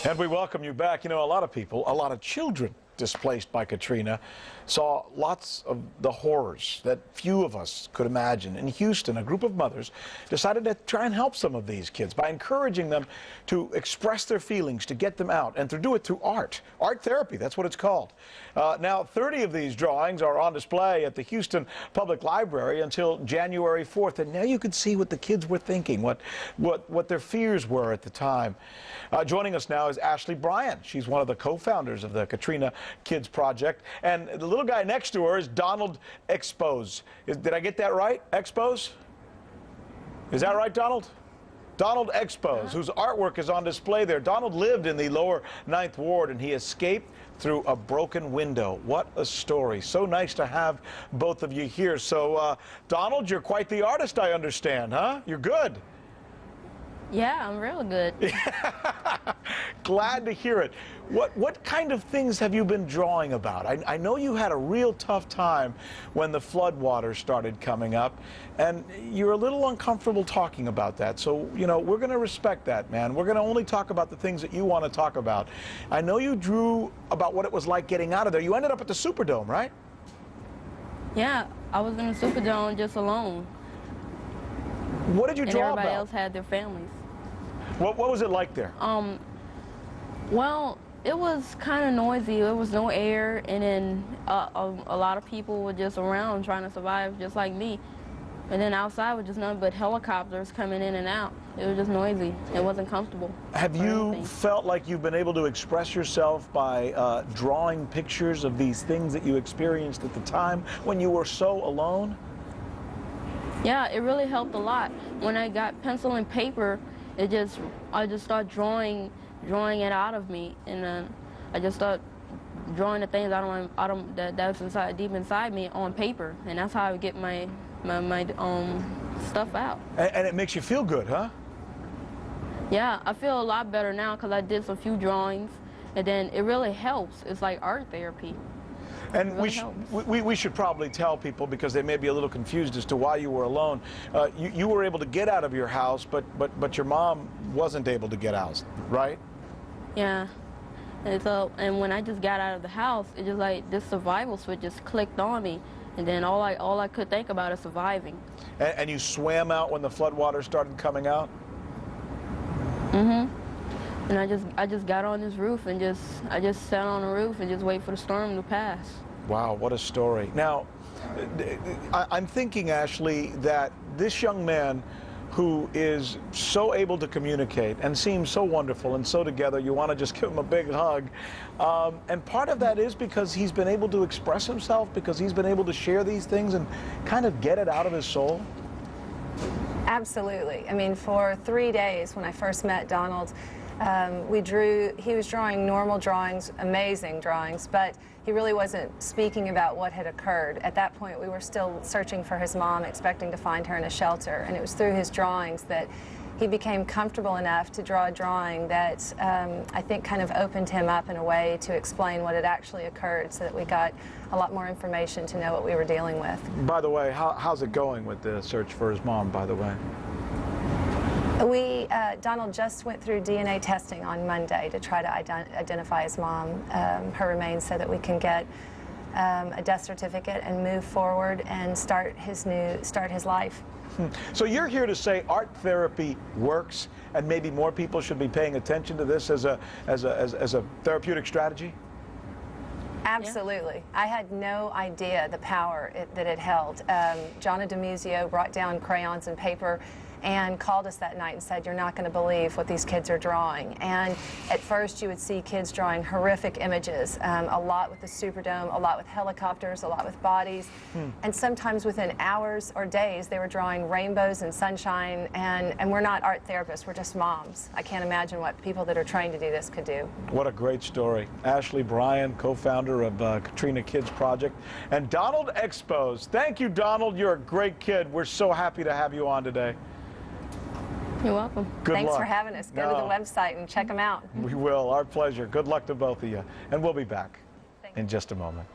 And we welcome you back. You know, a lot of people, a lot of children displaced by Katrina saw lots of the horrors that few of us could imagine. In Houston, a group of mothers decided to try and help some of these kids by encouraging them to express their feelings, to get them out, and to do it through art. Art therapy, that's what it's called. Now, 30 of these drawings are on display at the Houston Public Library until January 4th. And now you can see what the kids were thinking, what their fears were at the time. Joining us now is Ashley Bryan. She's one of the co-founders of the Katrina Kids Project. And the little guy next to her is Donald Expose. Did I get that right? Expose? Is that right, Donald? Donald Expose, whose artwork is on display there. Donald lived in the lower 9th Ward, and he escaped through a broken window. What a story. So nice to have both of you here. So, Donald, you're quite the artist, I understand, huh? You're good. Yeah, I'm real good. Glad to hear it. What kind of things have you been drawing about? I know you had a real tough time when the floodwaters started coming up, and you're a little uncomfortable talking about that. So, you know, we're going to respect that, man. We're going to only talk about the things that you want to talk about. I know you drew about what it was like getting out of there. You ended up at the Superdome, right? Yeah, I was in the Superdome just alone. What did you draw about? Everybody else had their families. What was it like there? Well, it was kind of noisy. There was no air, and then a lot of people were just around trying to survive, just like me. And then outside was just nothing but helicopters coming in and out. It was just noisy. It wasn't comfortable. Have you felt like you've been able to express yourself by drawing pictures of these things that you experienced at the time when you were so alone? Yeah, it really helped a lot. When I got pencil and paper, I just started drawing it out of me, and then I just started drawing the things that's inside, deep inside me on paper, and that's how I get my stuff out. And it makes you feel good, huh? Yeah, I feel a lot better now because I did some few drawings, and then it really helps. It's like art therapy. And we should probably tell people, because they may be a little confused as to why you were alone. You were able to get out of your house, but your mom wasn't able to get out, right? Yeah. And when I just got out of the house, it just like this survival switch just clicked on me, and then all I could think about is surviving. And you swam out when the floodwaters started coming out? Mm-hmm. And I just got on this roof and I just sat on the roof and just wait for the storm to pass. Wow, what a story. Now, I'm thinking, Ashley, that this young man who is so able to communicate and seems so wonderful and so together, you want to just give him a big hug. And part of that is because he's been able to express himself, because he's been able to share these things and kind of get it out of his soul. Absolutely. I mean, for 3 days when I first met Donald, he was drawing normal drawings, amazing drawings, but he really wasn't speaking about what had occurred. At that point, we were still searching for his mom, expecting to find her in a shelter, and it was through his drawings that he became comfortable enough to draw a drawing that I think kind of opened him up in a way to explain what had actually occurred, so that we got a lot more information to know what we were dealing with. By the way, how's it going with the search for his mom, by the way? Donald just went through DNA testing on Monday to try to identify his mom, her remains, so that we can get a death certificate and move forward and start his life. So you're here to say art therapy works, and maybe more people should be paying attention to this as a therapeutic strategy? Absolutely. Yeah. I had no idea the power that it held. Jonna DeMuzio brought down crayons and paper and called us that night and said, "You're not going to believe what these kids are drawing." And at first you would see kids drawing horrific images, a lot with the Superdome, a lot with helicopters, a lot with bodies. And sometimes within hours or days they were drawing rainbows and sunshine, and we're not art therapists, we're just moms. I can't imagine what people that are trained to do this could do. What a great story. Ashley Bryan, co-founder of Katrina Kids Project, and Donald Expose. Thank you, Donald. You're a great kid. We're so happy to have you on today. You're welcome. Thanks for having us. Go to the website and check them out. We will. Our pleasure. Good luck to both of you. And we'll be back in just a moment.